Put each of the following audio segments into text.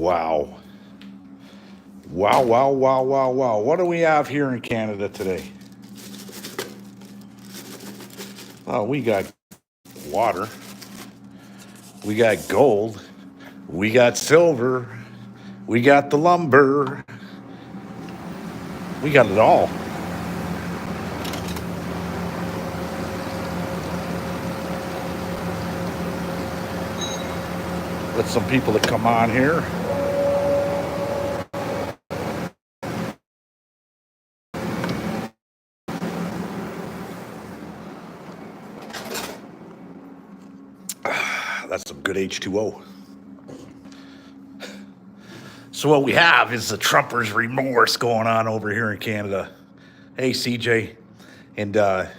Wow. Wow, wow, wow, wow, wow. What do we have here in Canada today? Oh, we got water. We got gold. We got silver. We got the lumber. We got it all. Let some people that come on here. That's some good H2O. So what we have is the Trumpers' remorse going on over here in Canada. Hey, CJ. And to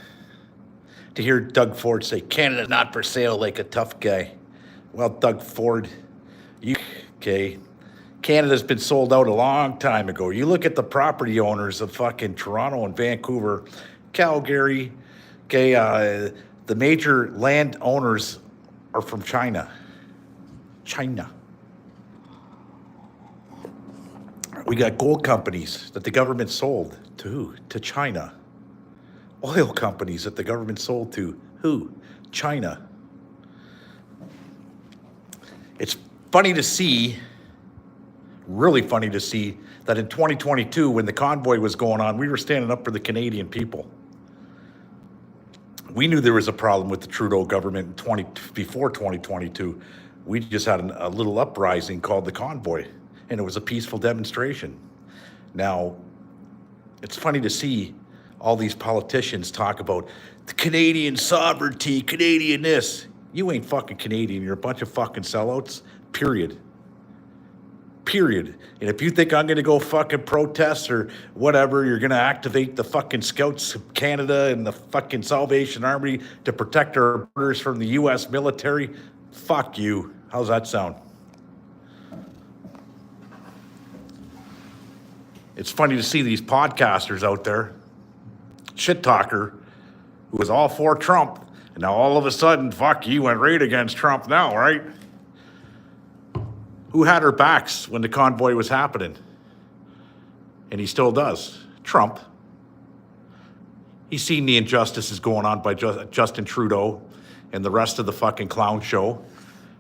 hear Doug Ford say, Canada's not for sale like a tough guy. Well, Doug Ford, okay. Canada's been sold out a long time ago. You look at the property owners of fucking Toronto and Vancouver, Calgary, okay, the major land owners are from China. China. We got gold companies that the government sold to who? To China. Oil companies that the government sold to who? China. It's funny to see, really funny to see, that in 2022, when the convoy was going on, we were standing up for the Canadian people. We knew there was a problem with the Trudeau government before 2022. We just had a little uprising called the convoy, and it was a peaceful demonstration. Now, it's funny to see all these politicians talk about the Canadian sovereignty, Canadian this. You ain't fucking Canadian. You're a bunch of fucking sellouts, period. Period. And if you think I'm going to go fucking protest or whatever, you're going to activate the fucking Scouts of Canada and the fucking Salvation Army to protect our borders from the U.S. military, fuck you. How's that sound? It's funny to see these podcasters out there, shit talker, who was all for Trump, and now all of a sudden, fuck, you went right against Trump now, right? Who had her backs when the convoy was happening? And he still does. Trump. He's seen the injustices going on by Justin Trudeau and the rest of the fucking clown show.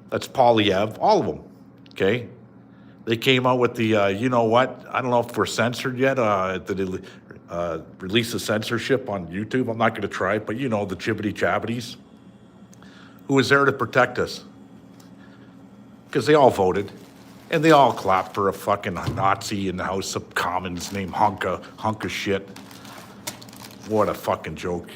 That's Polyev, all of them, okay? They came out with the, you know what? I don't know if we're censored yet. The release of censorship on YouTube. I'm not going to try it, but you know, the jibbity-jabbities. Who was there to protect us? Because they all voted. And they all clapped for a fucking Nazi in the House of Commons named hunk of shit. What a fucking joke.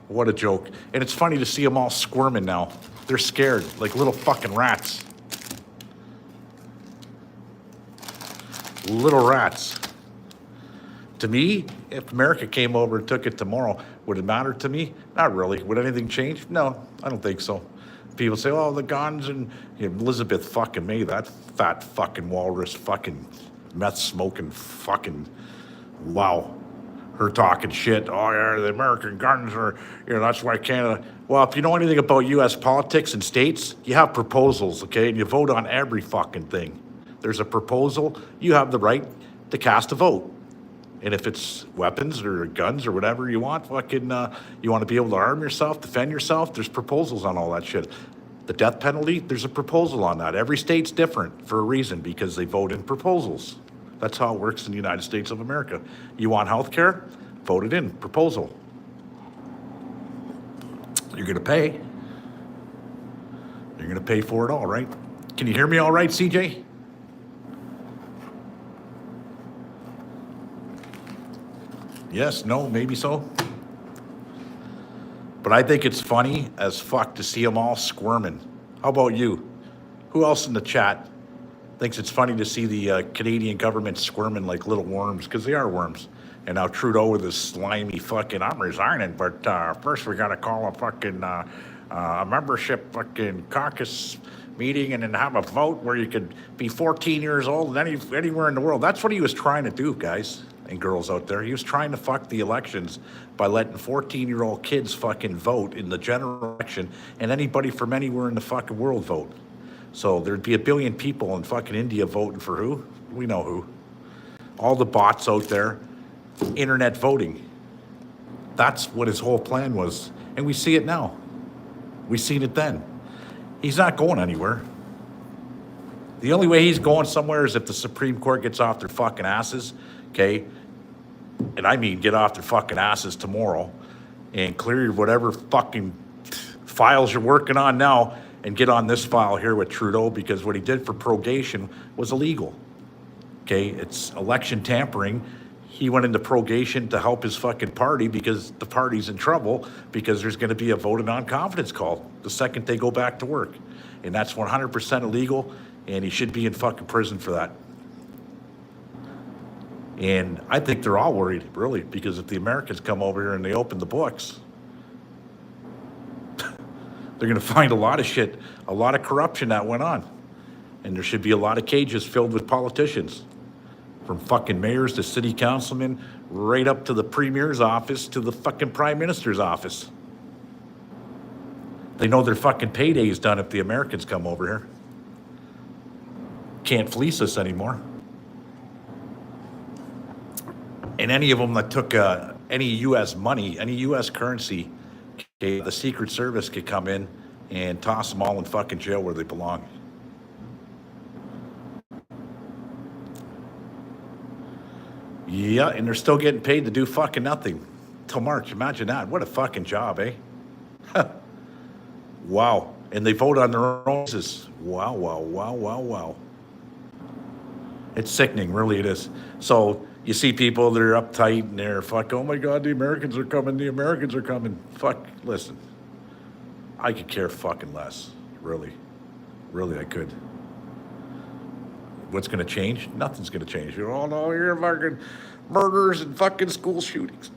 What a joke. And it's funny to see them all squirming now. They're scared, like little fucking rats. Little rats. To me, if America came over and took it tomorrow, would it matter to me? Not really. Would anything change? No, I don't think so. People say, oh, the guns and Elizabeth fucking May, that fat fucking walrus fucking meth smoking fucking, wow. Her talking shit. Oh, yeah, the American guns are, that's why Canada. Well, if you know anything about U.S. politics and states, you have proposals, okay? And you vote on every fucking thing. There's a proposal, you have the right to cast a vote. And if it's weapons or guns or whatever you want, fucking, you want to be able to arm yourself, defend yourself, there's proposals on all that shit. The death penalty, there's a proposal on that. Every state's different for a reason because they vote in proposals. That's how it works in the United States of America. You want health care? Vote it in, proposal. You're going to pay. You're going to pay for it all, right? Can you hear me all right, CJ? Yes, no, maybe so. But I think it's funny as fuck to see them all squirming. How about you? Who else in the chat thinks it's funny to see the Canadian government squirming like little worms? Because they are worms. And now Trudeau with his slimy fucking, I'm resigning, but first we got to call a fucking a membership fucking caucus meeting and then have a vote where you could be 14 years old and anywhere in the world. That's what he was trying to do, guys and girls out there. He was trying to fuck the elections by letting 14-year-old kids fucking vote in the general election and anybody from anywhere in the fucking world vote. So there'd be 1 billion people in fucking India voting for who? We know who. All the bots out there, internet voting. That's what his whole plan was. And we see it now. We seen it then. He's not going anywhere. The only way he's going somewhere is if the Supreme Court gets off their fucking asses, okay? And I mean get off their fucking asses tomorrow and clear whatever fucking files you're working on now and get on this file here with Trudeau, because what he did for prorogation was illegal. Okay, it's election tampering. He went into prorogation to help his fucking party because the party's in trouble because there's going to be a vote of non-confidence call the second they go back to work. And that's 100% illegal, and he should be in fucking prison for that. And I think they're all worried, really, because if the Americans come over here and they open the books, they're going to find a lot of shit, a lot of corruption that went on. And there should be a lot of cages filled with politicians, from fucking mayors to city councilmen, right up to the premier's office to the fucking prime minister's office. They know their fucking payday's done if the Americans come over here. Can't fleece us anymore. And any of them that took any U.S. money, any U.S. currency, okay, the Secret Service could come in and toss them all in fucking jail where they belong. Yeah, and they're still getting paid to do fucking nothing till March. Imagine that. What a fucking job, eh? Wow. And they vote on their own basis. Wow, wow, wow, wow, wow. It's sickening, really it is. So you see people that are uptight and they're oh my God, the Americans are coming, the Americans are coming. Fuck, listen. I could care fucking less, really. Really, I could. What's going to change? Nothing's going to change. You're all, no, you're fucking murders and fucking school shootings.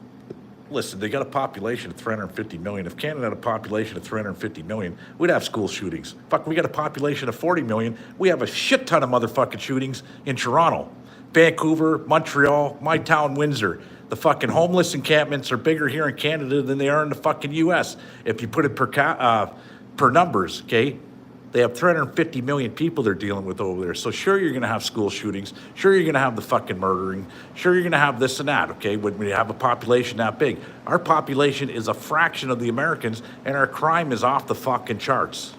Listen, they got a population of 350 million. If Canada had a population of 350 million, we'd have school shootings. Fuck, we got a population of 40 million. We have a shit ton of motherfucking shootings in Toronto, Vancouver, Montreal, my town, Windsor. The fucking homeless encampments are bigger here in Canada than they are in the fucking U.S. If you put it per numbers, okay? They have 350 million people they're dealing with over there. So sure, you're going to have school shootings. Sure, you're going to have the fucking murdering. Sure, you're going to have this and that, okay, when you have a population that big. Our population is a fraction of the Americans, and our crime is off the fucking charts.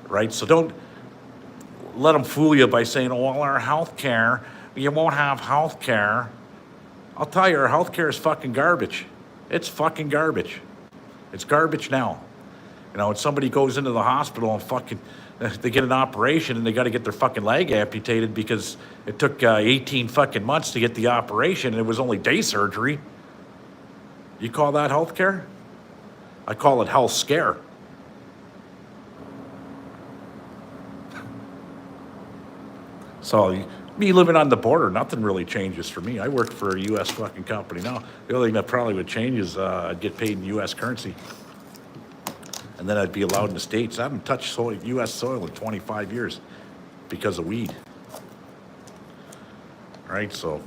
Right? So don't let them fool you by saying, oh, well, our health care, you won't have health care. I'll tell you, our health care is fucking garbage. It's fucking garbage. It's garbage now. You know, when somebody goes into the hospital and fucking, they get an operation and they got to get their fucking leg amputated because it took 18 fucking months to get the operation and it was only day surgery. You call that health care? I call it health scare. So me living on the border, nothing really changes for me. I work for a U.S. fucking company now. The only thing that probably would change is I'd get paid in U.S. currency. And then I'd be allowed in the States. I haven't touched U.S. soil in 25 years because of weed. Right? So,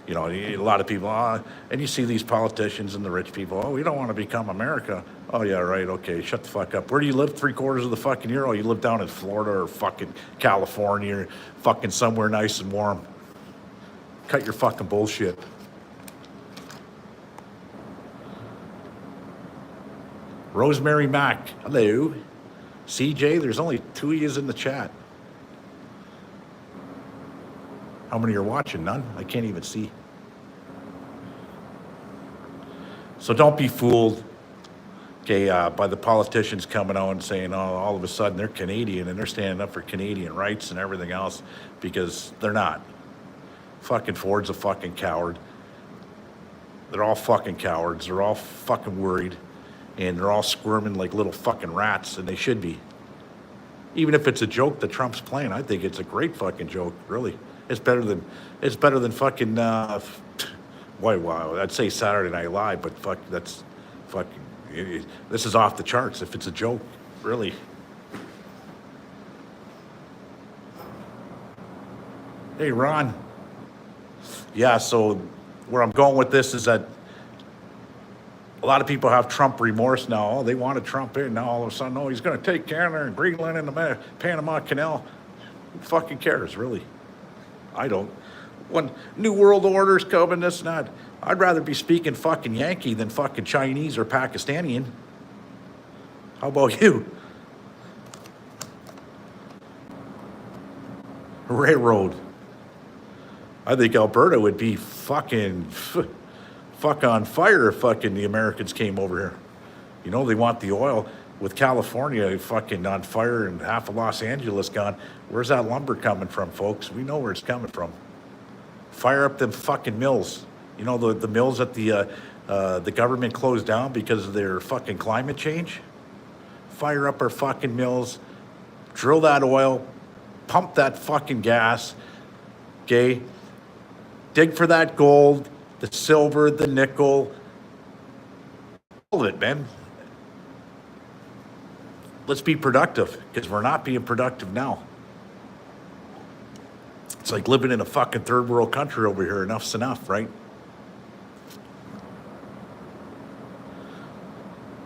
you know, a lot of people, and you see these politicians and the rich people, oh, we don't want to become America. Oh, yeah, right, okay, shut the fuck up. Where do you live 3/4 of the fucking year? Oh, you live down in Florida or fucking California or fucking somewhere nice and warm. Cut your fucking bullshit. Rosemary Mack, hello. CJ, there's only 2 of yous in the chat. How many are watching? None? I can't even see. So don't be fooled, okay, by the politicians coming out and saying, oh, all of a sudden they're Canadian and they're standing up for Canadian rights and everything else, because they're not. Fucking Ford's a fucking coward. They're all fucking cowards. They're all fucking worried. And they're all squirming like little fucking rats, and they should be. Even if it's a joke that Trump's playing, I think it's a great fucking joke, really. It's better than fucking, wow, I'd say Saturday Night Live, but fuck, that's fucking, this is off the charts if it's a joke, really. Hey, Ron. Yeah, so where I'm going with this is that A lot of people have Trump remorse now. Oh, they wanted Trump in. Now all of a sudden, oh, he's going to take Canada and Greenland and the Panama Canal. Who fucking cares, really? I don't. When New World Order's coming, this and that, I'd rather be speaking fucking Yankee than fucking Chinese or Pakistani. How about you? Railroad. I think Alberta would be fucking fuck on fire if fucking the Americans came over here. You know, they want the oil. With California fucking on fire and half of Los Angeles gone, where's that lumber coming from, folks? We know where it's coming from. Fire up them fucking mills. You know, the mills that the government closed down because of their fucking climate change? Fire up our fucking mills, drill that oil, pump that fucking gas, okay? Dig for that gold, the silver, the nickel, all of it, man. Let's be productive, because we're not being productive now. It's like living in a fucking third world country over here. Enough's enough, right?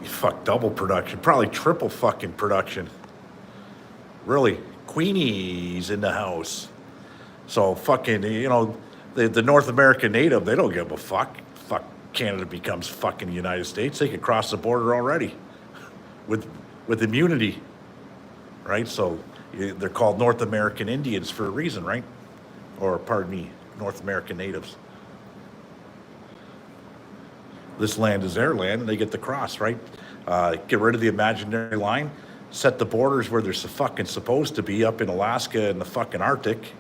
You fuck double production, probably triple fucking production. Really, Queenie's in the house. So fucking, you know, the North American native, they don't give a fuck. Fuck, Canada becomes fucking the United States. They could cross the border already with immunity, right? So they're called North American Indians for a reason, right? Or pardon me, North American natives. This land is their land, and they get to cross, right? Get rid of the imaginary line, set the borders where they're fucking supposed to be, up in Alaska and the fucking Arctic.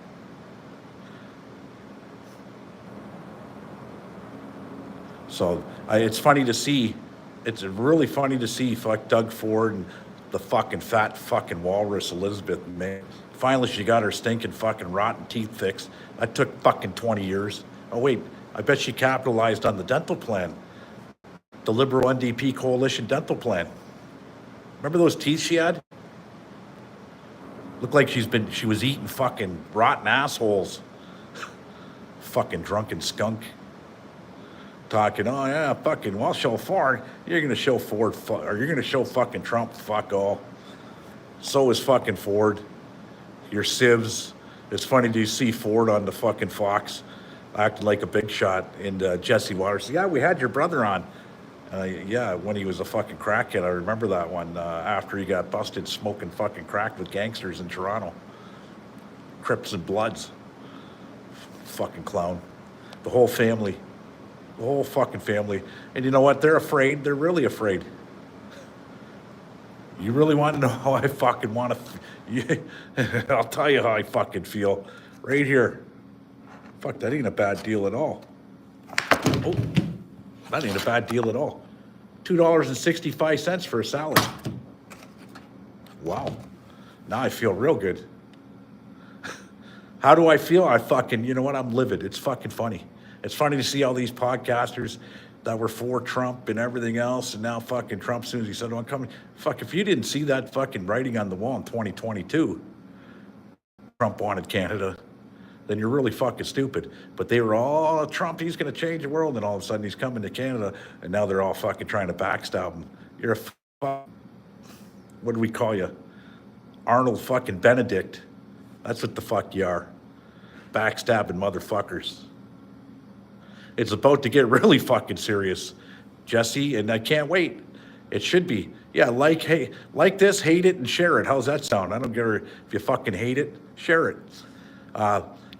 So it's funny to see. It's really funny to see fuck Doug Ford and the fucking fat fucking walrus Elizabeth May. Finally, she got her stinking fucking rotten teeth fixed. That took fucking 20 years. Oh wait, I bet she capitalized on the dental plan. The Liberal NDP coalition dental plan. Remember those teeth she had? Looked like she was eating fucking rotten assholes. Fucking drunken skunk. Talking, oh yeah, fucking, well, show Ford. You're gonna show Ford, or you're gonna show fucking Trump, fuck all. So is fucking Ford. Your civs. It's funny to see Ford on the fucking Fox acting like a big shot. And Jesse Waters said, yeah, we had your brother on. Yeah, when he was a fucking crackhead. I remember that one after he got busted smoking fucking crack with gangsters in Toronto. Crips and Bloods. Fucking clown. The whole family. The whole fucking family. And you know what? They're afraid. They're really afraid. You really want to know how I fucking want to... I'll tell you how I fucking feel. Right here. Fuck, that ain't a bad deal at all. Oh, that ain't a bad deal at all. $2.65 for a salad. Wow. Now I feel real good. How do I feel? I fucking... You know what? I'm livid. It's fucking funny. It's funny to see all these podcasters that were for Trump and everything else, and now fucking Trump, as soon as he said, oh, I'm coming. Fuck, if you didn't see that fucking writing on the wall in 2022, Trump wanted Canada, then you're really fucking stupid. But they were all, Trump, he's going to change the world, and all of a sudden he's coming to Canada, and now they're all fucking trying to backstab him. You're a fuck, what do we call you? Arnold fucking Benedict. That's what the fuck you are. Backstabbing motherfuckers. It's about to get really fucking serious, Jesse, and I can't wait. It should be. Yeah, like this, hate it, and share it. How's that sound? I don't care if you fucking hate it, share it.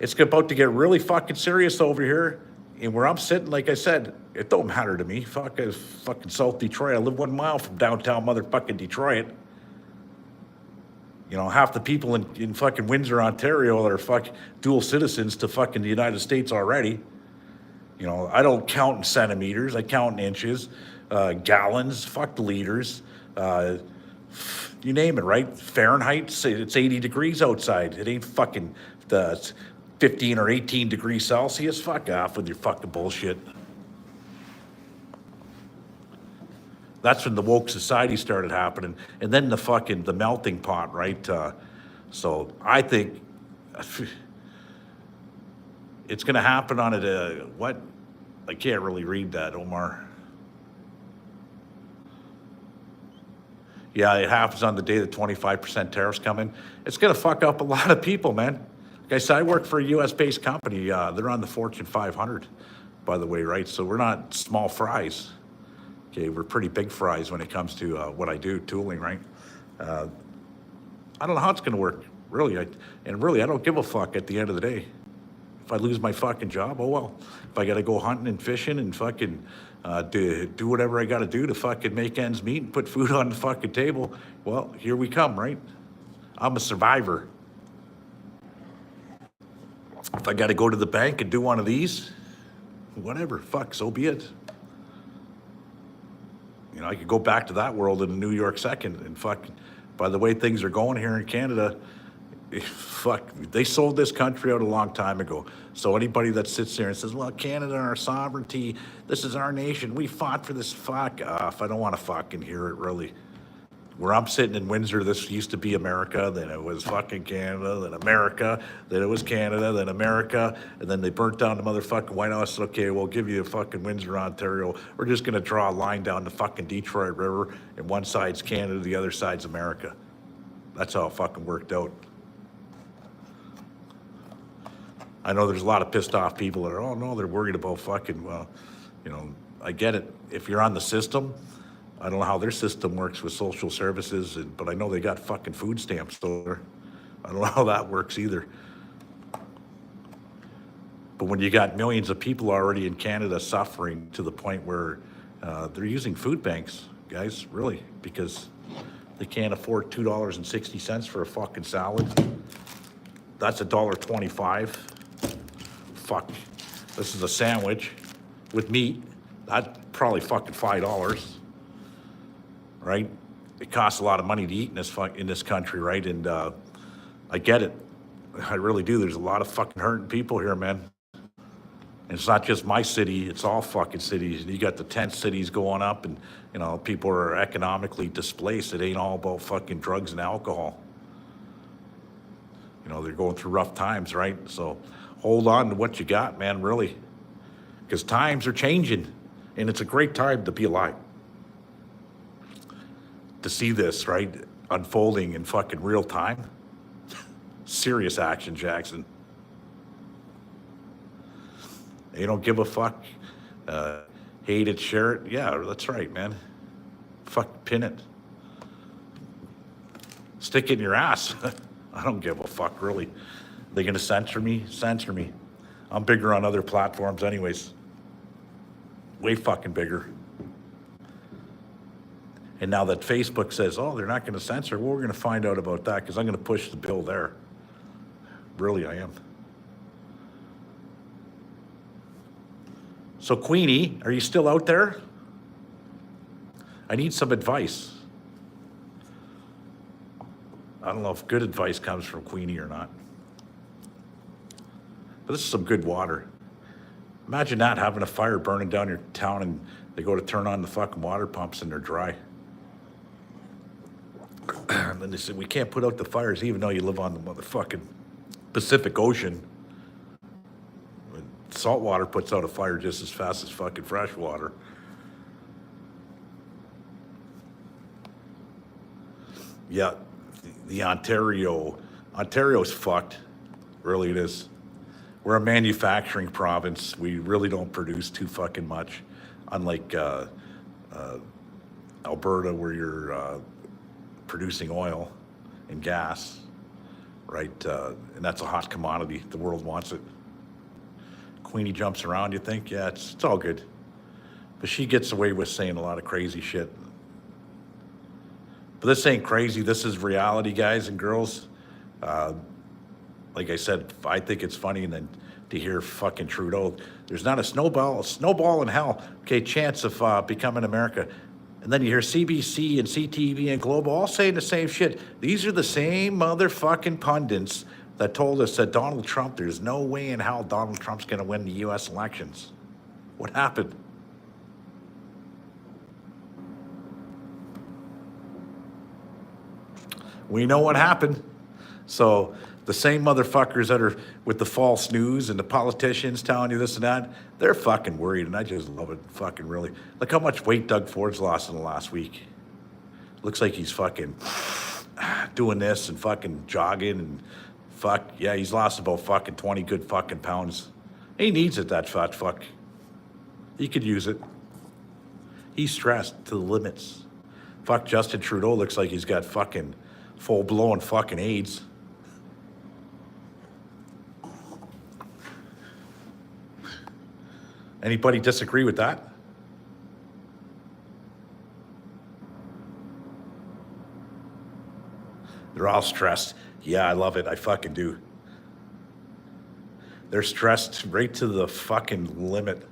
It's about to get really fucking serious over here, and where I'm sitting, like I said, it don't matter to me. Fuck, it's fucking South Detroit. I live 1 mile from downtown motherfucking Detroit. You know, half the people in fucking Windsor, Ontario are fucking dual citizens to fucking the United States already. You know, I don't count in centimeters. I count in inches, gallons, fuck the liters. You name it, right? Fahrenheit, it's 80 degrees outside. It ain't fucking 15 or 18 degrees Celsius. Fuck off with your fucking bullshit. That's when the woke society started happening. And then the melting pot, right? So I think... It's going to happen on what? I can't really read that, Omar. Yeah, it happens on the day the 25% tariffs come in. It's going to fuck up a lot of people, man. Like I said, I work for a U.S.-based company. They're on the Fortune 500, by the way, right? So we're not small fries. Okay, we're pretty big fries when it comes to what I do, tooling, right? I don't know how it's going to work, really. I don't give a fuck at the end of the day. If I lose my fucking job, oh well. If I got to go hunting and fishing and fucking do whatever I got to do to fucking make ends meet and put food on the fucking table, well, here we come, right? I'm a survivor. If I got to go to the bank and do one of these, whatever, fuck, so be it. You know, I could go back to that world in a New York second and fuck, by the way things are going here in Canada, fuck, they sold this country out a long time ago. So anybody that sits there and says, well, Canada, our sovereignty, this is our nation, we fought for this, fuck off. I don't want to fucking hear it, really. Where I'm sitting in Windsor, this used to be America, then it was fucking Canada, then America, then it was Canada, then America, and then they burnt down the motherfucking White House. Okay, we'll give you fucking Windsor, Ontario. We're just gonna draw a line down the fucking Detroit River, and one side's Canada, the other side's America. That's how it fucking worked out. I know there's a lot of pissed off people that are, oh no, they're worried about fucking, well, you know, I get it. If you're on the system, I don't know how their system works with social services, but I know they got fucking food stamps, so I don't know how that works either. But when you got millions of people already in Canada suffering to the point where they're using food banks, guys, really, because they can't afford $2.60 for a fucking salad. That's $1.25. Fuck, this is a sandwich with meat. That's probably fucking $5. Right? It costs a lot of money to eat in this country, right? And I get it. I really do. There's a lot of fucking hurting people here, man. And it's not just my city, it's all fucking cities. And you got the tent cities going up and, you know, people are economically displaced. It ain't all about fucking drugs and alcohol. You know, they're going through rough times, right? So hold on to what you got, man, really. Because times are changing and it's a great time to be alive. To see this, right, unfolding in fucking real time. Serious action, Jackson. You don't give a fuck. Hate it, share it. Yeah, that's right, man. Fuck, pin it. Stick it in your ass. I don't give a fuck, really. They gonna censor me? Censor me. I'm bigger on other platforms anyways. Way fucking bigger. And now that Facebook says, oh, they're not going to censor, well, we're going to find out about that because I'm going to push the bill there. Really, I am. So, Queenie, are you still out there? I need some advice. I don't know if good advice comes from Queenie or not. But this is some good water. Imagine that, having a fire burning down your town and they go to turn on the fucking water pumps and they're dry. And then they said, we can't put out the fires even though you live on the motherfucking Pacific Ocean. Salt water puts out a fire just as fast as fucking fresh water. Yeah, the Ontario's fucked. Really it is. We're a manufacturing province. We really don't produce too fucking much. Unlike Alberta, where you're producing oil and gas, right? And that's a hot commodity. The world wants it. Queenie jumps around, you think? Yeah, it's all good. But she gets away with saying a lot of crazy shit. But this ain't crazy. This is reality, guys and girls. Like I said, I think it's funny, and then to hear fucking Trudeau, there's not a snowball in hell, okay, chance of becoming America. And then you hear CBC and CTV and Global all saying the same shit. These are the same motherfucking pundits that told us that Donald Trump, there's no way in hell Donald Trump's gonna win the US elections. What happened? We know what happened. So the same motherfuckers that are with the false news and the politicians telling you this and that, they're fucking worried, and I just love it, fucking really. Look how much weight Doug Ford's lost in the last week. Looks like he's fucking doing this and fucking jogging and yeah, he's lost about fucking 20 good fucking pounds. He needs it, that fat fuck. He could use it. He's stressed to the limits. Fuck, Justin Trudeau looks like he's got fucking full-blown fucking AIDS. Anybody disagree with that? They're all stressed. Yeah, I love it. I fucking do. They're stressed right to the fucking limit.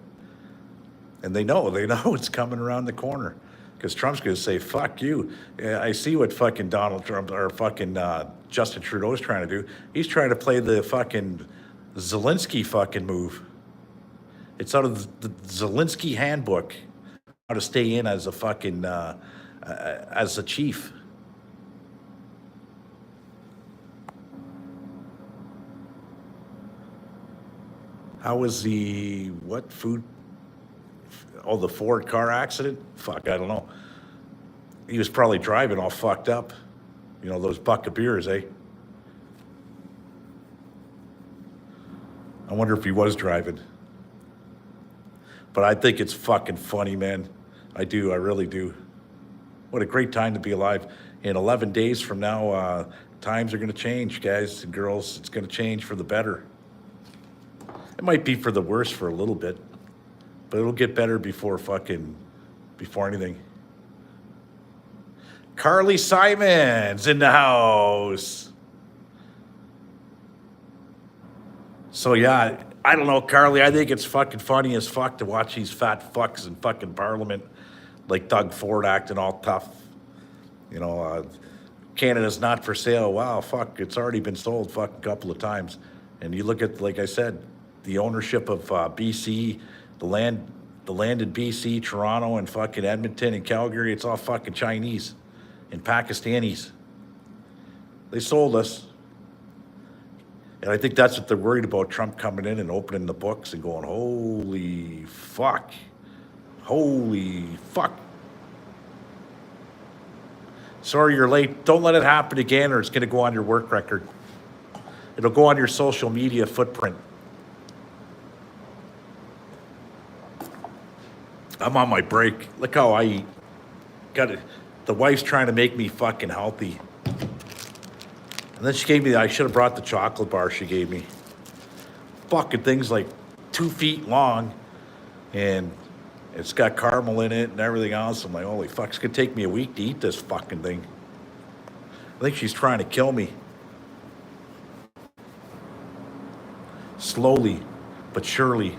And they know it's coming around the corner. Because Trump's going to say, fuck you. Yeah, I see what fucking Donald Trump or fucking Justin Trudeau is trying to do. He's trying to play the fucking Zelensky fucking move. It's out of the Zelensky handbook, how to stay in as a fucking, as a chief. How was the, what food? Oh, the Ford car accident? Fuck, I don't know. He was probably driving all fucked up. You know, those bucket beers, eh? I wonder if he was driving. But I think it's fucking funny, man. I do, I really do. What a great time to be alive. In 11 days from now, times are gonna change, guys and girls. It's gonna change for the better. It might be for the worse for a little bit, but it'll get better before anything. Carly Simon's in the house. So yeah, I don't know, Carly, I think it's fucking funny as fuck to watch these fat fucks in fucking Parliament, like Doug Ford acting all tough. You know, Canada's not for sale. Wow, fuck, it's already been sold fucking couple of times. And you look at, like I said, the ownership of BC, the land in BC, Toronto, and fucking Edmonton and Calgary, it's all fucking Chinese and Pakistanis. They sold us. And I think that's what they're worried about, Trump coming in and opening the books and going, holy fuck. Holy fuck. Sorry you're late. Don't let it happen again or it's going to go on your work record. It'll go on your social media footprint. I'm on my break. Look how I eat. Got it. The wife's trying to make me fucking healthy. And then she gave me, I should have brought the chocolate bar she gave me. Fucking thing's like 2 feet long. And it's got caramel in it and everything else. I'm like, holy fuck, it's gonna take me a week to eat this fucking thing. I think she's trying to kill me. Slowly, but surely.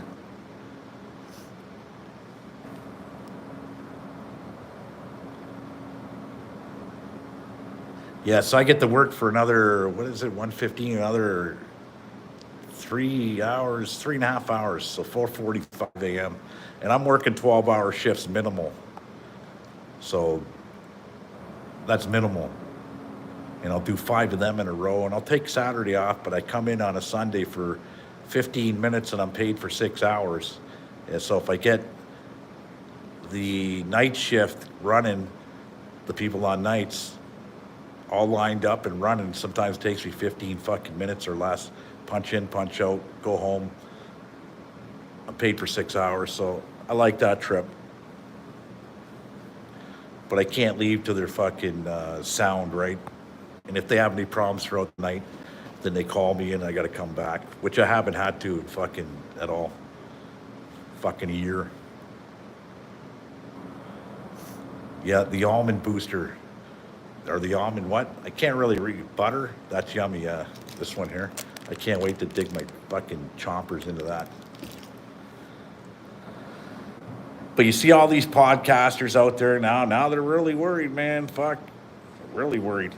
Yeah, so I get to work for another, what is it, 1:15, another 3 hours, 3.5 hours, so 4:45 a.m. And I'm working 12-hour shifts minimal. So that's minimal. And I'll do 5 of them in a row, and I'll take Saturday off, but I come in on a Sunday for 15 minutes and I'm paid for 6 hours. And so if I get the night shift running, the people on nights, all lined up and running, sometimes takes me 15 fucking minutes or less. Punch in, punch out, go home. I'm paid for 6 hours, so I like that trip. But I can't leave till they're fucking sound, right? And if they have any problems throughout the night, then they call me and I gotta come back, which I haven't had to fucking at all. Fucking a year. Yeah, the almond booster. Or the almond what? I can't really read. Butter? That's yummy, this one here. I can't wait to dig my fucking chompers into that. But you see all these podcasters out there now they're really worried, man. Fuck. Really worried.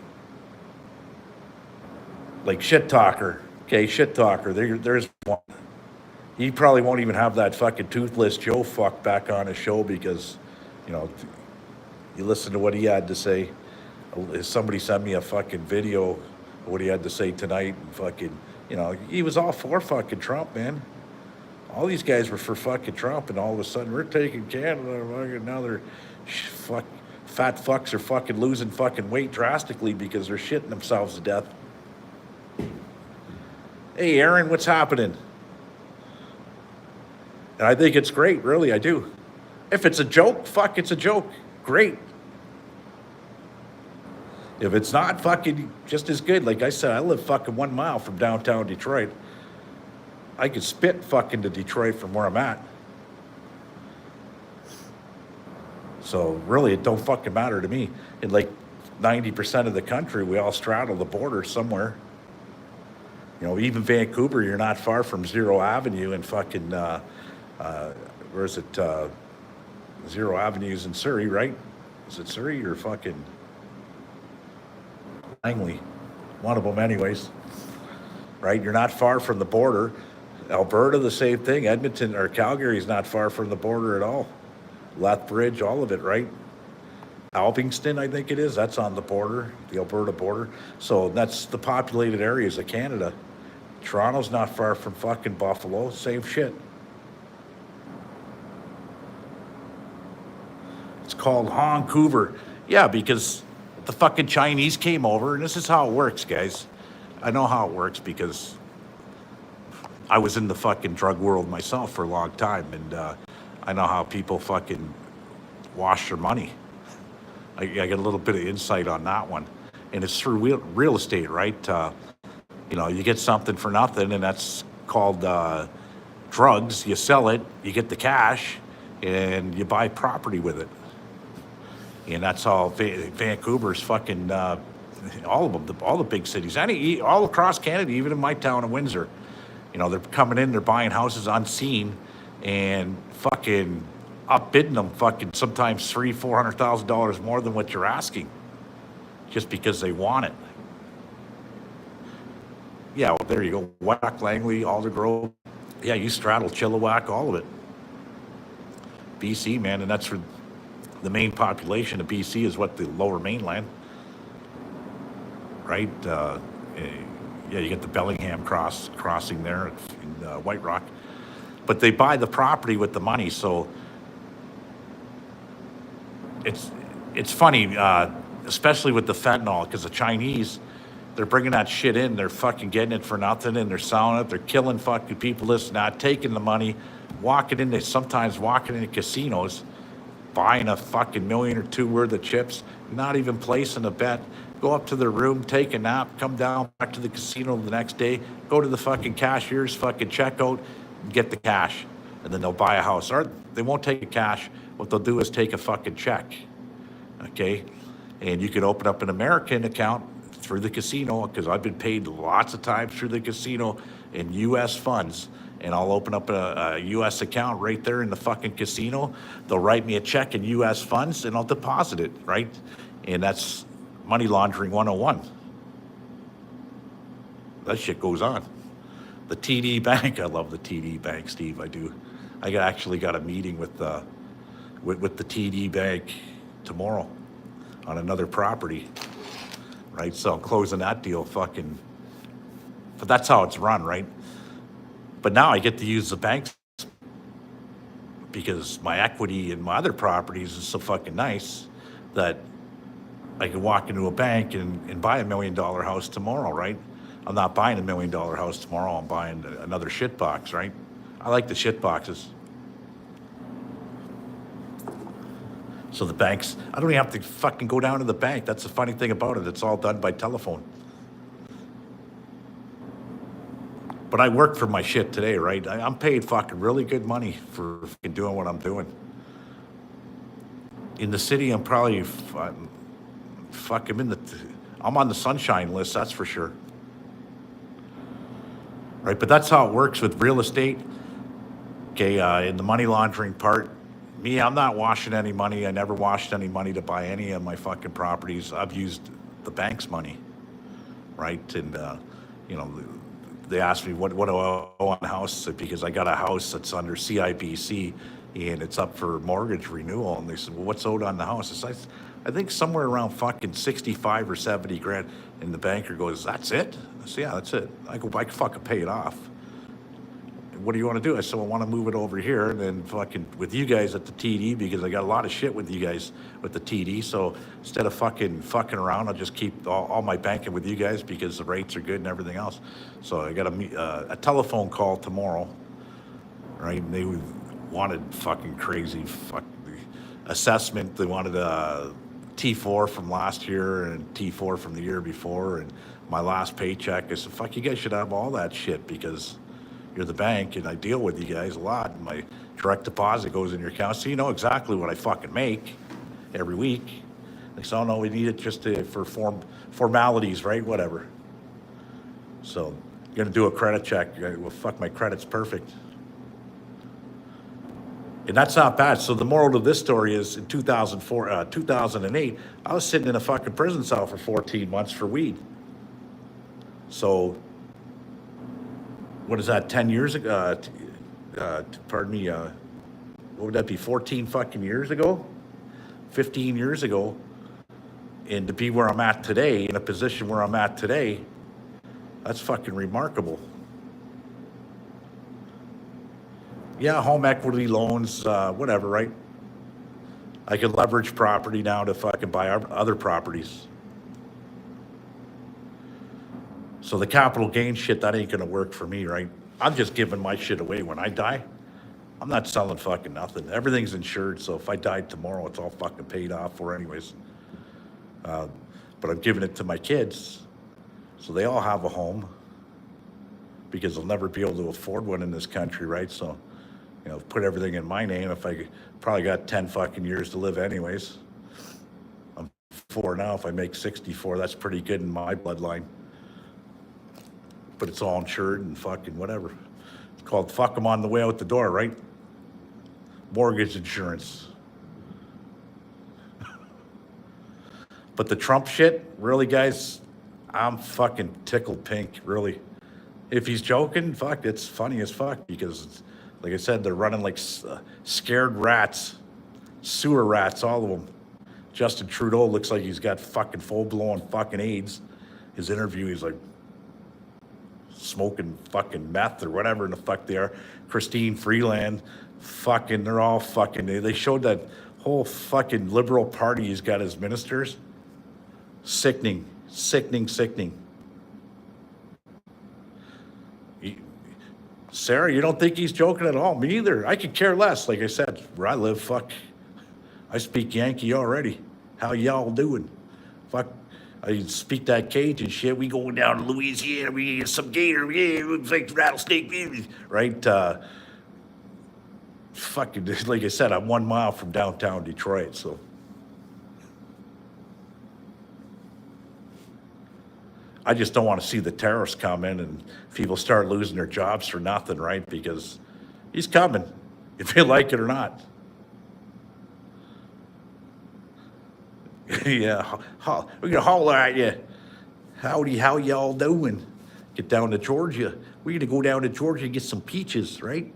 Like Shit Talker. Okay, Shit Talker. There's one. He probably won't even have that fucking toothless Joe fuck back on his show because, you know, you listen to what he had to say. Somebody sent me a fucking video of what he had to say tonight and fucking, you know, he was all for fucking Trump, man. All these guys were for fucking Trump and all of a sudden we're taking Canada, now they're fat fucks are fucking losing fucking weight drastically because they're shitting themselves to death. Hey, Aaron, what's happening? And I think it's great, really, I do. If it's a joke, fuck, it's a joke. Great. If it's not, fucking just as good. Like I said, I live fucking 1 mile from downtown Detroit. I could spit fucking to Detroit from where I'm at. So really, it don't fucking matter to me. In like 90% of the country, we all straddle the border somewhere. You know, even Vancouver, you're not far from Zero Avenue and fucking, where is it? Zero Avenue's in Surrey, right? Is it Surrey or fucking Langley? One of them anyways, right? You're not far from the border. Alberta, the same thing. Edmonton or Calgary's not far from the border at all. Lethbridge, all of it, right? Alvingston, I think it is. That's on the border, the Alberta border. So that's the populated areas of Canada. Toronto's not far from fucking Buffalo. Same shit. It's called Vancouver. Yeah, because the fucking Chinese came over, and this is how it works, guys. I know how it works because I was in the fucking drug world myself for a long time, and I know how people fucking wash their money. I get a little bit of insight on that one. And it's through real estate, right? You know, you get something for nothing, and that's called drugs. You sell it, you get the cash, and you buy property with it. And that's all Vancouver's fucking, all of them, all the big cities, all across Canada, even in my town of Windsor. You know, they're coming in, they're buying houses unseen and fucking upbidding them fucking sometimes $300,000-$400,000 more than what you're asking just because they want it. Yeah, well, there you go. Whack, Langley, Aldergrove. Yeah, you straddle Chilliwack, all of it. BC, man, and that's for the main population of BC is what, the lower mainland, right? Yeah, you get the Bellingham crossing there in White Rock. But they buy the property with the money, so it's funny, especially with the fentanyl, because the Chinese, they're bringing that shit in, they're fucking getting it for nothing, and they're selling it, they're killing fucking people, this, not taking the money, sometimes walking into casinos, buying a fucking $1 million or $2 million worth of chips, not even placing a bet, go up to their room, take a nap, come down back to the casino the next day, go to the fucking cashier's fucking checkout, and get the cash, and then they'll buy a house. Or they won't take a cash. What they'll do is take a fucking check, okay? And you can open up an American account through the casino, because I've been paid lots of times through the casino in U.S. funds, and I'll open up a U.S. account right there in the fucking casino. They'll write me a check in U.S. funds, and I'll deposit it, right? And that's money laundering 101. That shit goes on. The TD Bank, I love the TD Bank, Steve, I do. I actually got a meeting with the TD Bank tomorrow on another property, right? So I'm closing that deal fucking, but that's how it's run, right? But now I get to use the banks because my equity in my other properties is so fucking nice that I can walk into a bank and buy $1 million house tomorrow, right? I'm not buying $1 million house tomorrow. I'm buying another shit box, right? I like the shit boxes. So the banks, I don't even have to fucking go down to the bank. That's the funny thing about it. It's all done by telephone. But I work for my shit today, right? I'm paid fucking really good money for fucking doing what I'm doing. In the city, I'm probably I'm on the sunshine list, that's for sure. Right, but that's how it works with real estate. Okay, in the money laundering part, me, I'm not washing any money. I never washed any money to buy any of my fucking properties. I've used the bank's money, right? And, you know, they asked me, what do I owe on the house? Because I got a house that's under CIBC and it's up for mortgage renewal. And they said, well, what's owed on the house? I think somewhere around fucking 65 or 70 grand. And the banker goes, that's it? I said, yeah, that's it. I can fucking pay it off. what do you want to do? I said, I want to move it over here and then fucking with you guys at the TD because I got a lot of shit with you guys with the TD. So instead of fucking around, I'll just keep all my banking with you guys because the rates are good and everything else. So I got a telephone call tomorrow, right? And they wanted fucking crazy assessment. They wanted a T4 from last year and T4 from the year before and my last paycheck. I said, fuck, you guys should have all that shit because you're the bank and I deal with you guys a lot. And my direct deposit goes in your account. So you know exactly what I fucking make every week. They said, oh no, we need it just for formalities, right? Whatever. So you're gonna do a credit check. Well, fuck, my credit's perfect. And that's not bad. So the moral of this story is in 2008, I was sitting in a fucking prison cell for 14 months for weed. So what is that, 10 years ago? Pardon me, what would that be, 14 fucking years ago? 15 years ago. And to be where I'm at today, in a position where I'm at today, that's fucking remarkable. Yeah, home equity loans, whatever, right? I could leverage property now to fucking buy other properties. So the capital gain shit, that ain't gonna work for me, right? I'm just giving my shit away when I die. I'm not selling fucking nothing. Everything's insured, so if I died tomorrow, it's all fucking paid off for anyways. But I'm giving it to my kids, so they all have a home, because they'll never be able to afford one in this country, right? So, you know, put everything in my name. If I probably got 10 fucking years to live anyways. I'm 4 now. If I make 64, that's pretty good in my bloodline. But it's all insured and fucking whatever. It's called fuck them on the way out the door, right? Mortgage insurance. But the Trump shit, really, guys, I'm fucking tickled pink, really. If he's joking, fuck, it's funny as fuck because, like I said, they're running like scared rats, sewer rats, all of them. Justin Trudeau looks like he's got fucking full-blown fucking AIDS. His interview, he's like smoking fucking meth or whatever in the fuck they are. Christine Freeland, fucking, they're all fucking, they showed that whole fucking Liberal Party he's got as ministers. Sickening, sickening, sickening. Sarah, you don't think he's joking at all? Me either. I could care less. Like I said, where I live, fuck, I speak Yankee already. How y'all doing? Fuck, I speak that Cajun shit. We going down to Louisiana, we get some gator, yeah, it looks like rattlesnake, right? Fucking, like I said, I'm 1 mile from downtown Detroit, so. I just don't want to see the tariffs come in and people start losing their jobs for nothing, right? Because he's coming, if you like it or not. Yeah, we're gonna holler at you. Howdy, how y'all doing? Get down to Georgia. We're gonna go down to Georgia and get some peaches, right?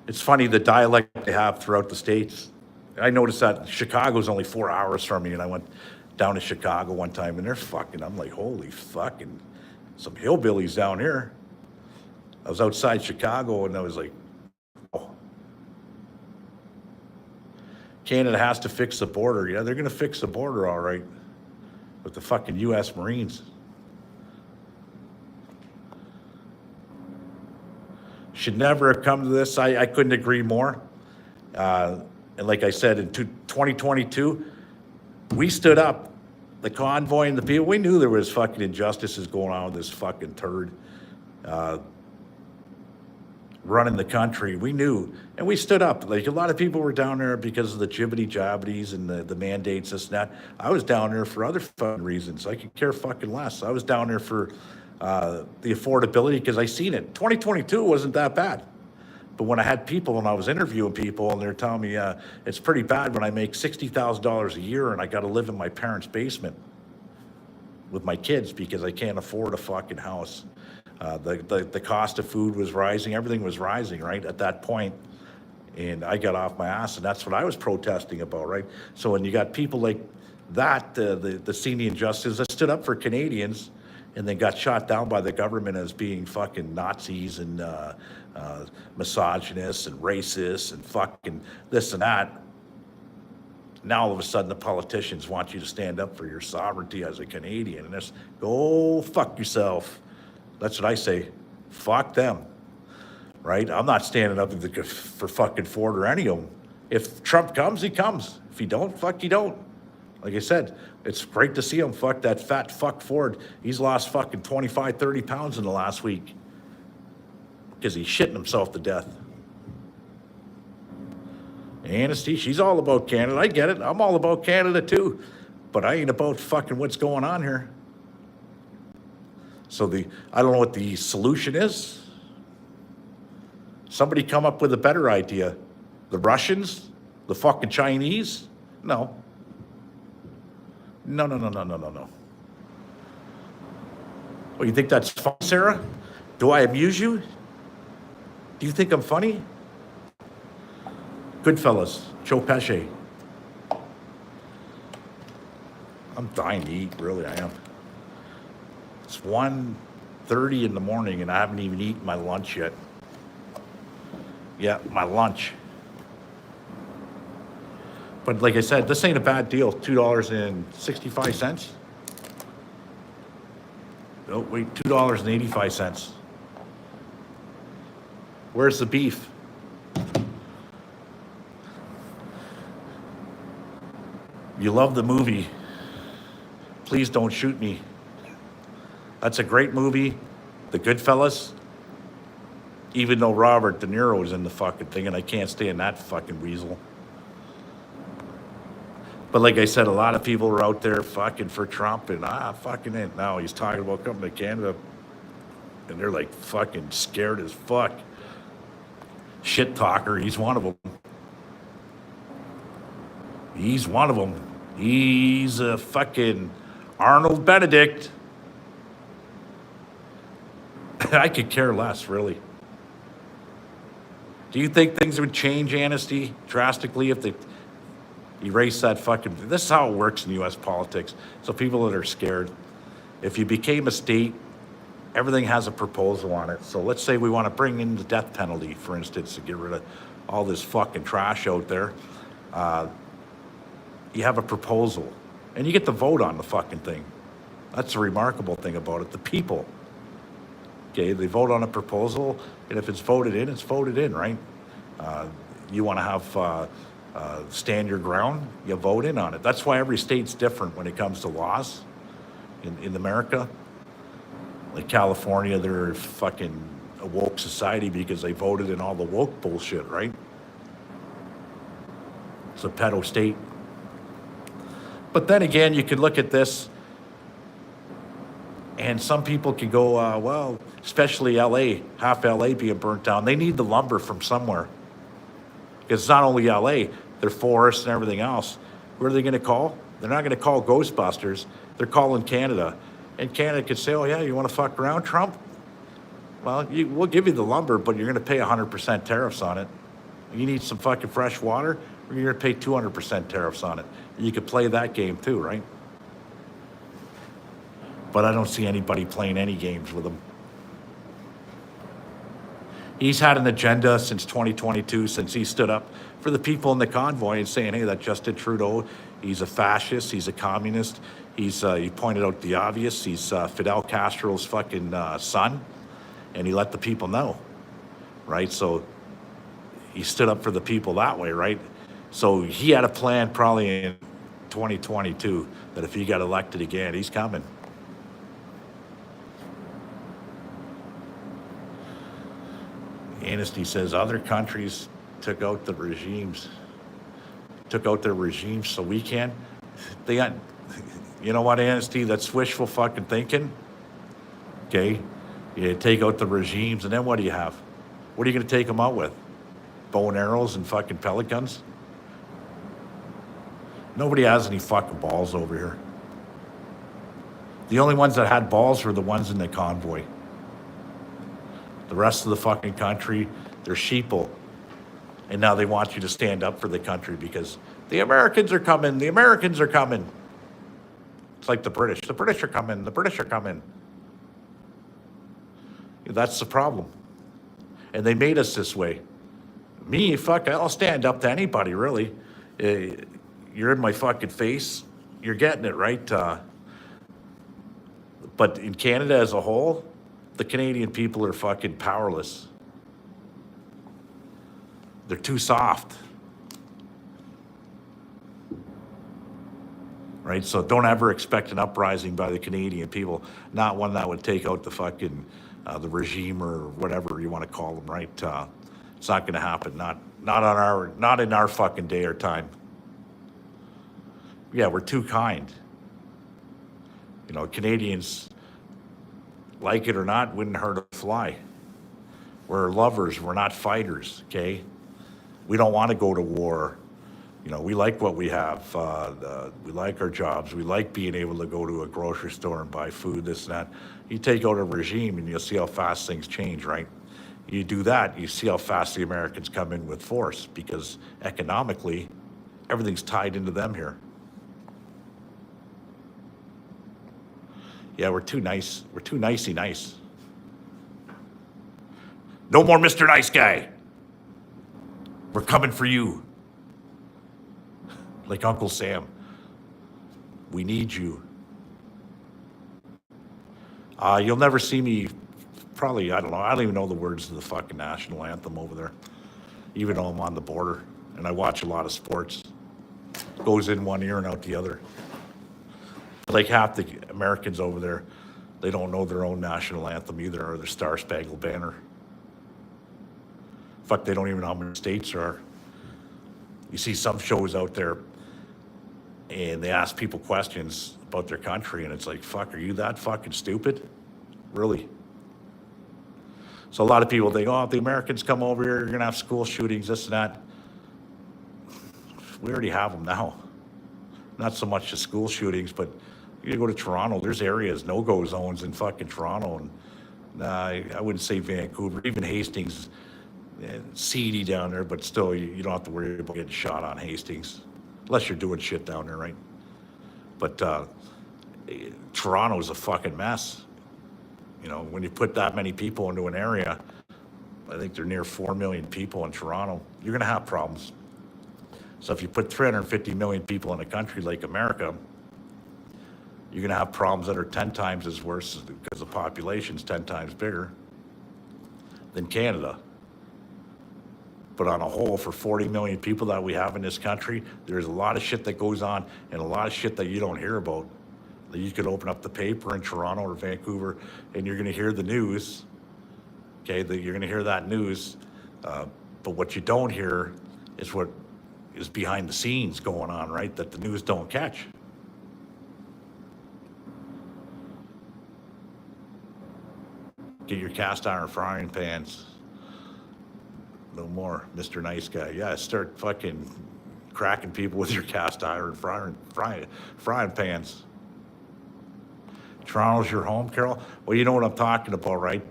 It's funny the dialect they have throughout the states. I noticed that Chicago's only 4 hours from me, and I went down to Chicago one time, and they're fucking, I'm like, holy fucking, some hillbillies down here. I was outside Chicago, and I was like, oh. Canada has to fix the border. Yeah, they're gonna fix the border all right with the fucking U.S. Marines. Should never have come to this. I couldn't agree more. And like I said, in 2022, we stood up, the convoy and the people. We knew there was fucking injustices going on with this fucking turd running the country. We knew, and we stood up. Like a lot of people were down there because of the jibbity-jabbities and the mandates, this and that. I was down there for other fucking reasons. I could care fucking less. I was down there for the affordability because I seen it. 2022 wasn't that bad. But when I had people and I was interviewing people and they're telling me it's pretty bad when I make $60,000 a year and I got to live in my parents' basement with my kids because I can't afford a fucking house. The cost of food was rising. Everything was rising, right, at that point. And I got off my ass, and that's what I was protesting about, right? So when you got people like that, the senior injustices that stood up for Canadians and then got shot down by the government as being fucking Nazis and misogynists and racists and fucking this and that. Now all of a sudden the politicians want you to stand up for your sovereignty as a Canadian, and it's go fuck yourself. That's what I say. Fuck them, right? I'm not standing up for fucking Ford or any of them. If Trump comes, he comes. If he don't, fuck, he don't. Like I said, it's great to see him. Fuck that fat fuck Ford. He's lost fucking 25, 30 pounds in the last week because he's shitting himself to death. Anasty, she's all about Canada. I get it. I'm all about Canada too. But I ain't about fucking what's going on here. So I don't know what the solution is. Somebody come up with a better idea. The Russians? The fucking Chinese? No. No. Oh, you think that's fun, Sarah? Do I amuse you? Do you think I'm funny? Goodfellas, Joe Pesci. I'm dying to eat, really, I am. It's 1:30 in the morning and I haven't even eaten my lunch yet. Yeah, my lunch. But like I said, this ain't a bad deal, $2.65. Oh, wait, $2.85. Where's the beef? You love the movie. Please don't shoot me. That's a great movie, The Goodfellas. Even though Robert De Niro is in the fucking thing, and I can't stand that fucking weasel. But like I said, a lot of people are out there fucking for Trump, and fucking it. Now he's talking about coming to Canada, and they're like fucking scared as fuck. Shit talker, he's one of them. He's one of them. He's a fucking Arnold Benedict. I could care less, really. Do you think things would change, Anasty, drastically if they erase that fucking... This is how it works in U.S. politics. So people that are scared, if you became a state, everything has a proposal on it. So let's say we want to bring in the death penalty, for instance, to get rid of all this fucking trash out there. You have a proposal, and you get to vote on the fucking thing. That's the remarkable thing about it. The people, okay, they vote on a proposal, and if it's voted in, it's voted in, right? You want to have stand your ground, you vote in on it. That's why every state's different when it comes to laws in America. Like California, they're fucking a woke society because they voted in all the woke bullshit, right? It's a pedo state. But then again, you could look at this, and some people could go, well, especially LA, half LA being burnt down. They need the lumber from somewhere. Because it's not only LA, they're forests and everything else. Who are they going to call? They're not going to call Ghostbusters. They're calling Canada. And Canada could say, oh, yeah, you want to fuck around, Trump? Well, we'll give you the lumber, but you're going to pay 100% tariffs on it. You need some fucking fresh water, you're going to pay 200% tariffs on it. You could play that game too, right? But I don't see anybody playing any games with him. He's had an agenda since 2022, since he stood up for the people in the convoy and saying, hey, that Justin Trudeau, he's a fascist, he's a communist. He pointed out the obvious. He's Fidel Castro's fucking son, and he let the people know, right? So he stood up for the people that way, right? So he had a plan probably in 2022 that if he got elected again, he's coming. Anasty says other countries took out the regimes, so we can. They got, you know what, Anasty, that's wishful fucking thinking. Okay, you take out the regimes, and then what do you have? What are you going to take them out with? Bow and arrows and fucking pellet guns? Nobody has any fucking balls over here. The only ones that had balls were the ones in the convoy. The rest of the fucking country, they're sheeple. And now they want you to stand up for the country because the Americans are coming, the Americans are coming. It's like the British. The British are coming, the British are coming. That's the problem. And they made us this way. Me, fuck, I'll stand up to anybody, really. You're in my fucking face. You're getting it, right? But in Canada as a whole, the Canadian people are fucking powerless. They're too soft. Right? So don't ever expect an uprising by the Canadian people. Not one that would take out the fucking, the regime or whatever you want to call them, right? It's not going to happen. Not in our fucking day or time. Yeah, we're too kind. You know, Canadians, like it or not, wouldn't hurt a fly. We're lovers, we're not fighters, okay? We don't want to go to war. You know, we like what we have. We like our jobs. We like being able to go to a grocery store and buy food, this and that. You take out a regime and you'll see how fast things change, right? You do that, you see how fast the Americans come in with force, because economically, everything's tied into them here. Yeah, we're too nice. We're too nicey nice. No more Mr. Nice Guy. We're coming for you. Like Uncle Sam. We need you. You'll never see me, probably, I don't know, I don't even know the words of the fucking national anthem over there. Even though I'm on the border and I watch a lot of sports. Goes in one ear and out the other. Like half the Americans over there, they don't know their own national anthem either, or their Star Spangled Banner. Fuck, they don't even know how many states there are. You see some shows out there, and they ask people questions about their country, and it's like, fuck, are you that fucking stupid? Really? So a lot of people think, oh, if the Americans come over here, you're gonna have school shootings, this and that. We already have them now. Not so much the school shootings, but you go to Toronto, there's areas, no-go zones in fucking Toronto, and I wouldn't say Vancouver, even Hastings, seedy down there, but still, you don't have to worry about getting shot on Hastings, unless you're doing shit down there, right? But Toronto's a fucking mess. You know, when you put that many people into an area, I think they're near 4 million people in Toronto, you're gonna have problems. So if you put 350 million people in a country like America, you're gonna have problems that are 10 times as worse, because the population's 10 times bigger than Canada. But on a whole, for 40 million people that we have in this country, there's a lot of shit that goes on and a lot of shit that you don't hear about. That you could open up the paper in Toronto or Vancouver and you're gonna hear the news, okay, you're gonna hear that news, but what you don't hear is what is behind the scenes going on, right, that the news don't catch. Get your cast iron frying pans. No more, Mr. Nice Guy. Yeah, start fucking cracking people with your cast iron frying pans. Toronto's your home, Carol? Well, you know what I'm talking about, right?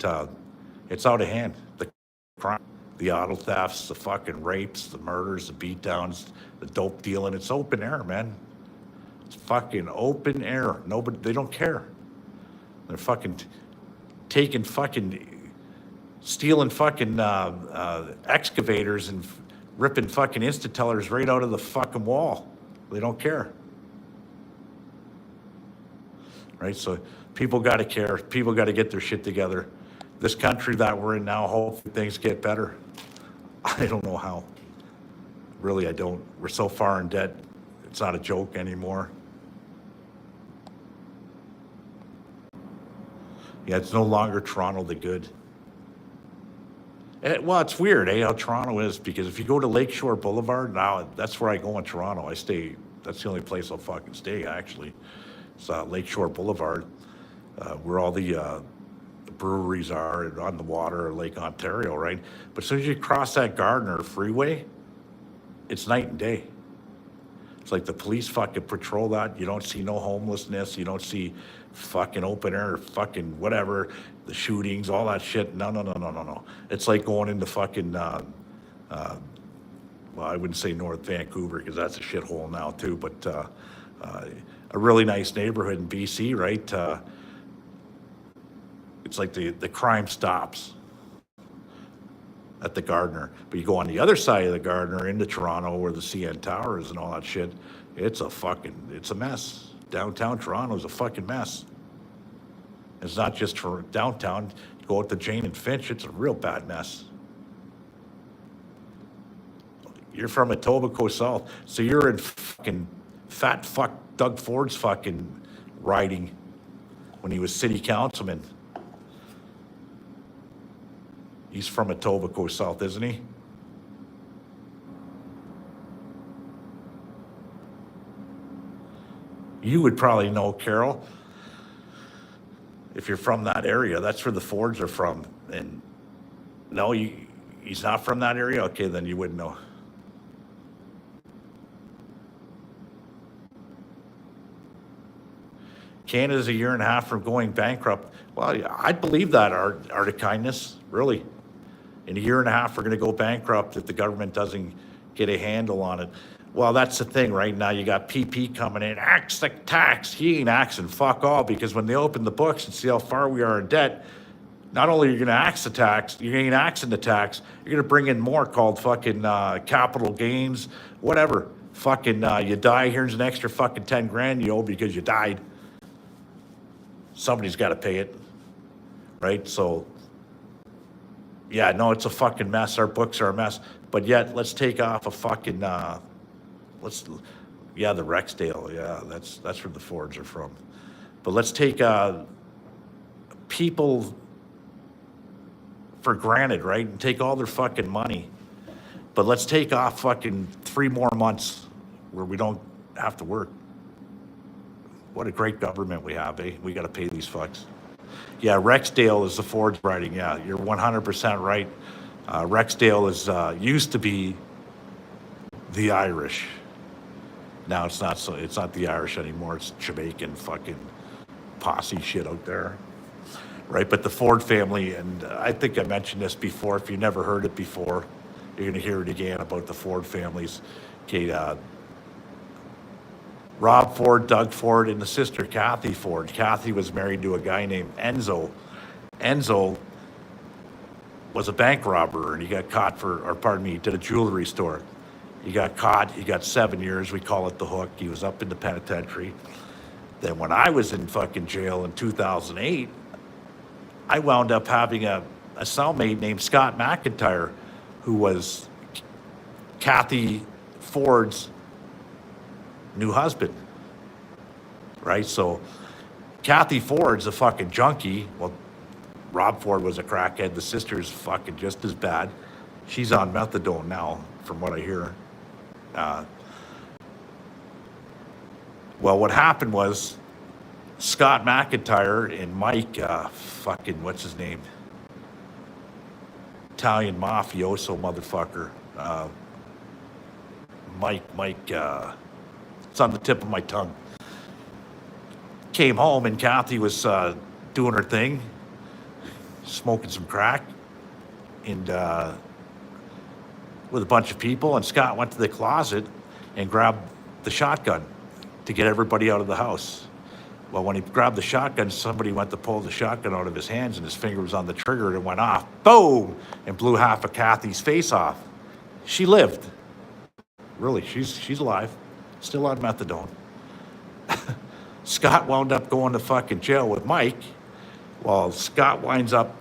It's out of hand. The crime, the auto thefts, the fucking rapes, the murders, the beatdowns, the dope dealing. It's open air, man. It's fucking open air. Nobody, they don't care. They're fucking taking fucking, stealing fucking excavators and ripping fucking Insta-tellers right out of the fucking wall. They don't care. Right, so people got to care. People got to get their shit together. This country that we're in now, hopefully things get better. I don't know how. Really, I don't. We're so far in debt. It's not a joke anymore. Yeah, it's no longer Toronto the good. Well, it's weird, how Toronto is, because if you go to Lakeshore Boulevard, now that's where I go in Toronto. I stay, that's the only place I'll fucking stay, actually. It's Lakeshore Boulevard, where all the breweries are on the water, Lake Ontario, right? But as soon as you cross that Gardiner freeway, it's night and day. It's like the police fucking patrol that. You don't see no homelessness. You don't see fucking open air, fucking whatever, the shootings, all that shit. No. It's like going into fucking, well, I wouldn't say North Vancouver because that's a shithole now too, but a really nice neighborhood in BC, right? It's like the crime stops at the Gardner. But you go on the other side of the Gardner into Toronto where the CN Tower is and all that shit, it's a mess. Downtown Toronto is a fucking mess. It's not just for downtown. You go out to Jane and Finch, it's a real bad mess. You're from Etobicoke South, so you're in fucking fat fuck Doug Ford's fucking riding when he was city councilman. He's from Etobicoke South, isn't he? You would probably know, Carol, if you're from that area. That's where the Fords are from. And no, he's not from that area? Okay, then you wouldn't know. Canada's a year and a half from going bankrupt. Well, yeah, I'd believe that, art of kindness, really. In a year and a half, we're going to go bankrupt if the government doesn't get a handle on it. Well, that's the thing right now. You got PP coming in, axe the tax. He ain't axing fuck all, because when they open the books and see how far we are in debt, not only are you going to axe the tax, you ain't axing the tax, you're going to bring in more called fucking capital gains, whatever. Fucking you die, here's an extra fucking 10 grand you owe because you died. Somebody's got to pay it, right? So, yeah, no, it's a fucking mess. Our books are a mess. But yet, let's take off a fucking, the Rexdale, yeah, that's where the Fords are from. But let's take people for granted, right? And take all their fucking money. But let's take off fucking 3 more months where we don't have to work. What a great government we have, eh? We got to pay these fucks. Yeah, Rexdale is the Ford's riding. Yeah, you're 100% right. Rexdale is used to be the Irish. Now it's not so. It's not the Irish anymore. It's Jamaican fucking posse shit out there, right? But the Ford family, and I think I mentioned this before. If you never heard it before, you're gonna hear it again about the Ford families. Okay, Rob Ford, Doug Ford, and the sister Kathy Ford. Kathy was married to a guy named Enzo. Enzo was a bank robber, and he got caught he did a jewelry store. He got caught, he got 7 years, we call it the hook. He was up in the penitentiary. Then when I was in fucking jail in 2008, I wound up having a cellmate named Scott McIntyre, who was Kathy Ford's new husband, right? So Kathy Ford's a fucking junkie. Well, Rob Ford was a crackhead. The sister's fucking just as bad. She's on methadone now, from what I hear. Well, what happened was Scott McIntyre and Mike, what's his name? Italian mafioso motherfucker. Mike, it's on the tip of my tongue. Came home and Kathy was doing her thing, smoking some crack, and with a bunch of people. And Scott went to the closet and grabbed the shotgun to get everybody out of the house. Well, when he grabbed the shotgun, somebody went to pull the shotgun out of his hands, and his finger was on the trigger, and it went off. Boom! And blew half of Kathy's face off. She lived. Really, she's alive. Still on methadone. Scott wound up going to fucking jail with Mike. Well, Scott winds up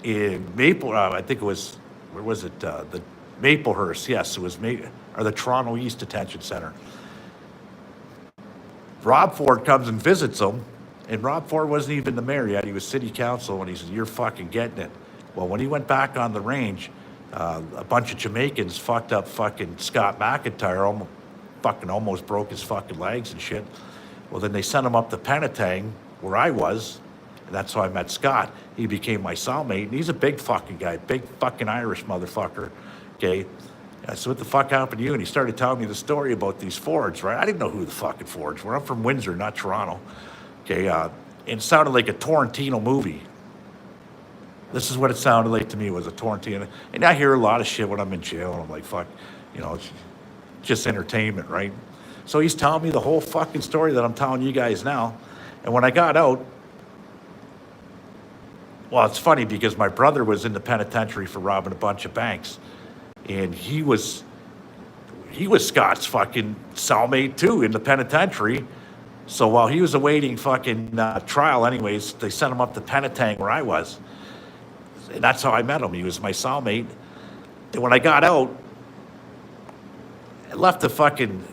in I think it was, where was it? The Maplehurst, yes, it was or the Toronto East Detention Center. Rob Ford comes and visits him, and Rob Ford wasn't even the mayor yet. He was city council, and he said, "You're fucking getting it." Well, when he went back on the range, a bunch of Jamaicans fucked up fucking Scott McIntyre, almost broke his fucking legs and shit. Well, then they sent him up to Penetang, where I was, and that's how I met Scott. He became my cellmate, and he's a big fucking guy, big fucking Irish motherfucker, okay? I said, "What the fuck happened to you?" And he started telling me the story about these Fords, right? I didn't know who the fucking Fords were. I'm from Windsor, not Toronto, okay? And it sounded like a Tarantino movie. This is what it sounded like to me, was a Tarantino. And I hear a lot of shit when I'm in jail, and I'm like, fuck, it's just entertainment, right? So he's telling me the whole fucking story that I'm telling you guys now. And when I got out, Well, it's funny because my brother was in the penitentiary for robbing a bunch of banks, and he was Scott's fucking cellmate too in the penitentiary. So while he was awaiting fucking trial, anyways, they sent him up to Penitang where I was, and that's how I met him. He was my cellmate, and when I got out, it left a fucking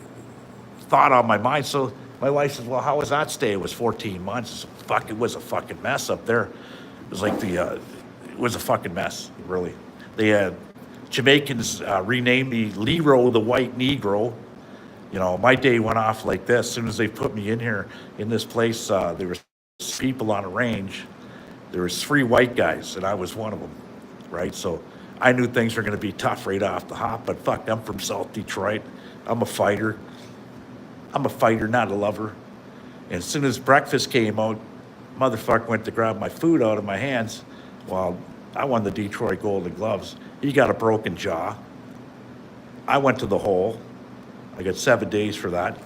thought on my mind. So my wife says, "Well, how was that stay?" It was 14 months. Fuck, it was a fucking mess up there. It was like it was a fucking mess, really. The Jamaicans renamed me Lero the White Negro. You know, my day went off like this. As soon as they put me in here, in this place, there was people on a range. There was 3 white guys, and I was one of them, right? So I knew things were going to be tough right off the hop, but fuck, I'm from South Detroit. I'm a fighter. I'm a fighter, not a lover. And as soon as breakfast came out, motherfucker went to grab my food out of my hands. Well, I won the Detroit Golden Gloves. He got a broken jaw. I went to the hole. I got 7 days for that.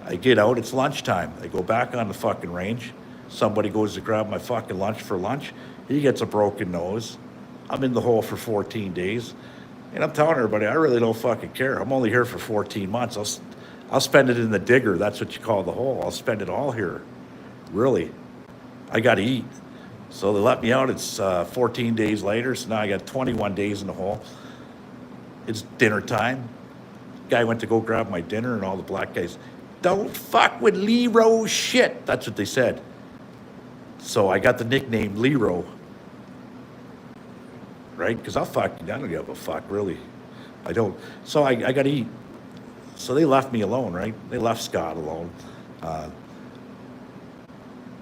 I get out, it's lunchtime. I go back on the fucking range. Somebody goes to grab my fucking lunch for lunch. He gets a broken nose. I'm in the hole for 14 days. And I'm telling everybody, I really don't fucking care. I'm only here for 14 months. I'll spend it in the digger. That's what you call the hole. I'll spend it all here. Really. I got to eat. So they let me out. It's 14 days later. So now I got 21 days in the hole. It's dinner time. Guy went to go grab my dinner, and all the black guys, "Don't fuck with Lero shit." That's what they said. So I got the nickname Lero, right? Because I don't give a fuck, really. I don't. So I got to eat. So they left me alone, right? They left Scott alone.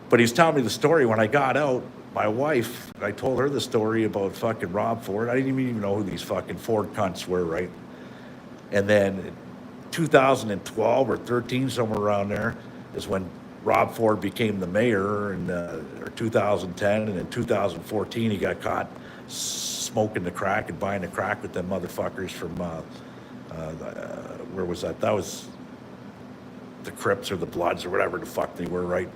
But he's telling me the story. When I got out, my wife, I told her the story about fucking Rob Ford. I didn't even know who these fucking Ford cunts were, right? And then 2012 or 13, somewhere around there, is when Rob Ford became the mayor, or 2010, and in 2014 he got caught smoking the crack and buying the crack with them motherfuckers from, where was that? That was the Crips or the Bloods or whatever the fuck they were, right?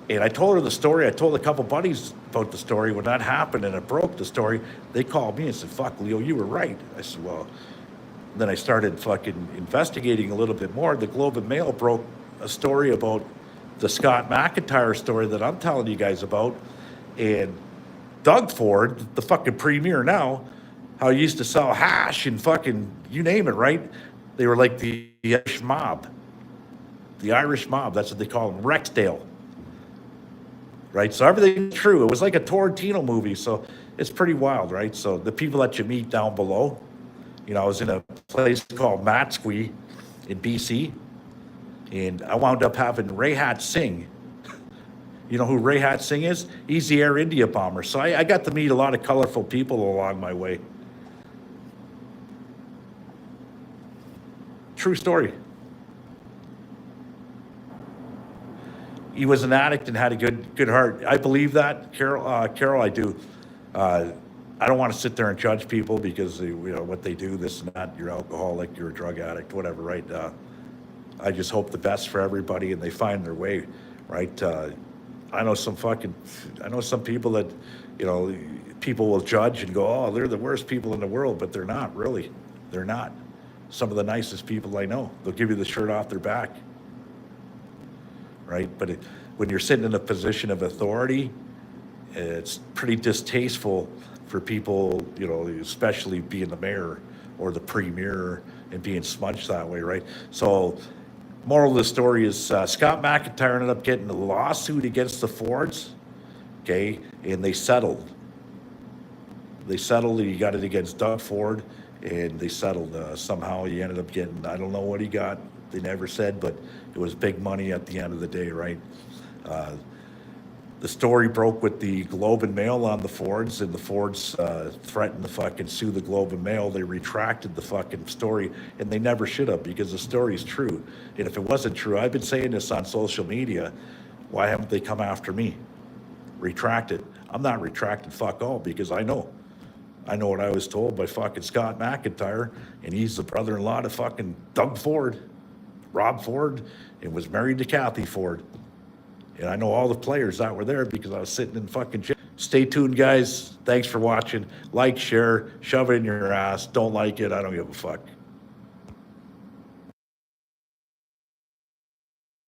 And I told her the story. I told a couple buddies about the story. When that happened and it broke the story, they called me and said, "Fuck, Leo, you were right." I said, "Well," then I started fucking investigating a little bit more. The Globe and Mail broke a story about the Scott McIntyre story that I'm telling you guys about. And Doug Ford, the fucking premier now, how he used to sell hash and fucking, you name it, right? They were like the Irish mob. The Irish mob, that's what they call them, Rexdale. Right? So everything's true. It was like a Tarantino movie, so it's pretty wild, right? So the people that you meet down below, you know, I was in a place called Matsqui in BC, and I wound up having Rehat Singh. You know who Rehat Singh is? He's the Air India bomber. So I got to meet a lot of colorful people along my way. True story. He was an addict and had a good heart. I believe that, Carol. Carol, I do. I don't want to sit there and judge people because you know what they do, this and that. You're alcoholic, you're a drug addict, whatever, right? I just hope the best for everybody and they find their way, right? I know some people that, you know, people will judge and go, "Oh, they're the worst people in the world," but they're not really. They're not. Some of the nicest people I know. They'll give you the shirt off their back. Right? But when you're sitting in a position of authority, it's pretty distasteful for people, you know, especially being the mayor or the premier and being smudged that way, right? So, moral of the story is Scott McIntyre ended up getting a lawsuit against the Fords, okay, and they settled. He got it against Doug Ford, and they settled. Somehow he ended up getting, I don't know what he got. They never said, but it was big money at the end of the day, right? The story broke with the Globe and Mail on the Fords, and the Fords threatened to fucking sue the Globe and Mail. They retracted the fucking story, and they never should have, because the story's true. And if it wasn't true, I've been saying this on social media, why haven't they come after me? Retracted. I'm not retracted fuck all, because I know what I was told by fucking Scott McIntyre, and he's the brother-in-law to fucking Doug Ford. Rob Ford, and was married to Kathy Ford. And I know all the players that were there because I was sitting in fucking jail. Stay tuned, guys. Thanks for watching. Like, share, shove it in your ass. Don't like it. I don't give a fuck.